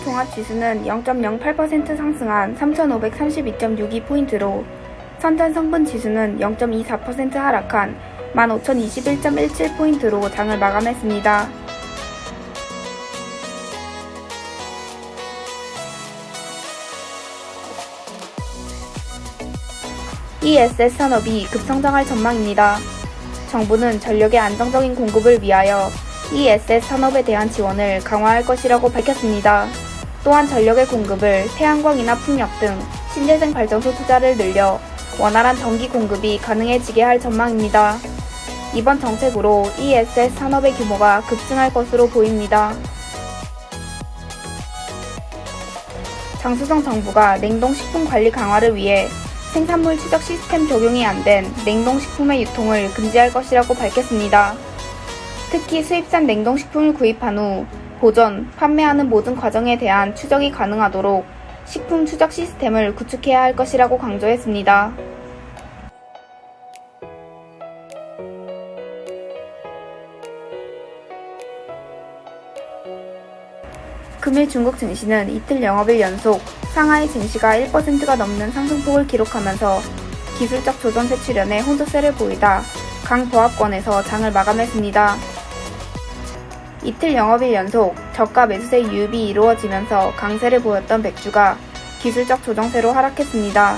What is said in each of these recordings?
종합지수는 0.08% 상승한 3,532.62포인트로 선전성분지수는 0.24% 하락한 15,021.17포인트로 장을 마감했습니다. ESS 산업이 급성장할 전망입니다. 정부는 전력의 안정적인 공급을 위하여 ESS 산업에 대한 지원을 강화할 것이라고 밝혔습니다. 또한 전력의 공급을 태양광이나 풍력 등 신재생 발전소 투자를 늘려 원활한 전기 공급이 가능해지게 할 전망입니다. 이번 정책으로 ESS 산업의 규모가 급증할 것으로 보입니다. 장수성 정부가 냉동식품 관리 강화를 위해 생산물 추적 시스템 적용이 안 된 냉동식품의 유통을 금지할 것이라고 밝혔습니다. 특히 수입산 냉동식품을 구입한 후 보존, 판매하는 모든 과정에 대한 추적이 가능하도록 식품 추적 시스템을 구축해야 할 것이라고 강조했습니다. 금일 중국 증시는 이틀 영업일 연속 상하이 증시가 1%가 넘는 상승폭을 기록하면서 기술적 조정세 출현에 혼조세를 보이다 강보합권에서 장을 마감했습니다. 이틀 영업일 연속 저가 매수세 유입이 이루어지면서 강세를 보였던 백주가 기술적 조정세로 하락했습니다.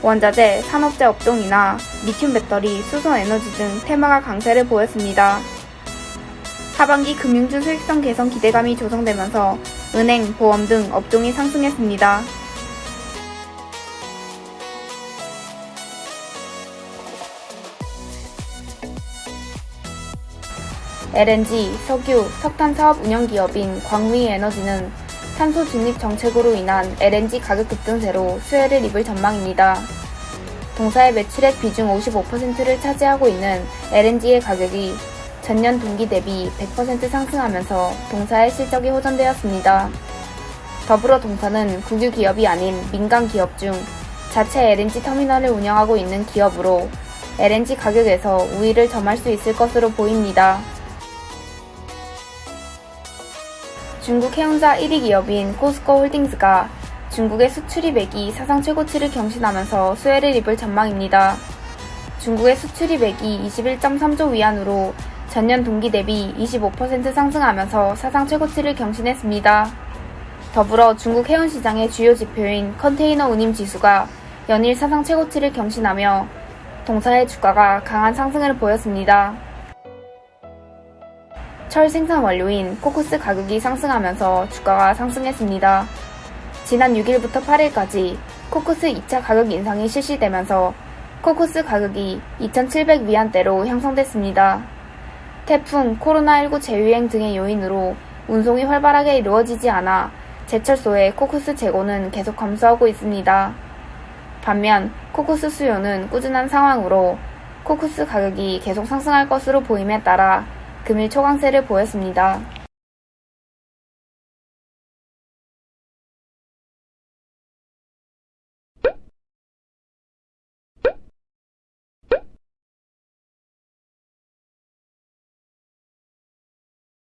원자재, 산업재 업종이나 리튬 배터리, 수소에너지 등 테마가 강세를 보였습니다. 하반기 금융주 수익성 개선 기대감이 조성되면서 은행, 보험 등 업종이 상승했습니다. LNG, 석유, 석탄 사업 운영 기업인 광위에너지는 탄소 중립 정책으로 인한 LNG 가격 급등세로 수혜를 입을 전망입니다. 동사의 매출액 비중 55%를 차지하고 있는 LNG의 가격이 전년 동기 대비 100% 상승하면서 동사의 실적이 호전되었습니다. 더불어 동사는 국유 기업이 아닌 민간 기업 중 자체 LNG 터미널을 운영하고 있는 기업으로 LNG 가격에서 우위를 점할 수 있을 것으로 보입니다. 중국 해운사 1위 기업인 코스코 홀딩스가 중국의 수출입액이 사상 최고치를 경신하면서 수혜를 입을 전망입니다. 중국의 수출입액이 21.3조 위안으로 전년 동기 대비 25% 상승하면서 사상 최고치를 경신했습니다. 더불어 중국 해운시장의 주요 지표인 컨테이너 운임 지수가 연일 사상 최고치를 경신하며 동사의 주가가 강한 상승을 보였습니다. 철 생산 원료인 코크스 가격이 상승하면서 주가가 상승했습니다. 지난 6일부터 8일까지 코크스 2차 가격 인상이 실시되면서 코크스 가격이 2,700위안대로 형성됐습니다. 태풍, 코로나19 재유행 등의 요인으로 운송이 활발하게 이루어지지 않아 제철소의 코크스 재고는 계속 감소하고 있습니다. 반면 코크스 수요는 꾸준한 상황으로 코크스 가격이 계속 상승할 것으로 보임에 따라 금일 초강세를 보였습니다.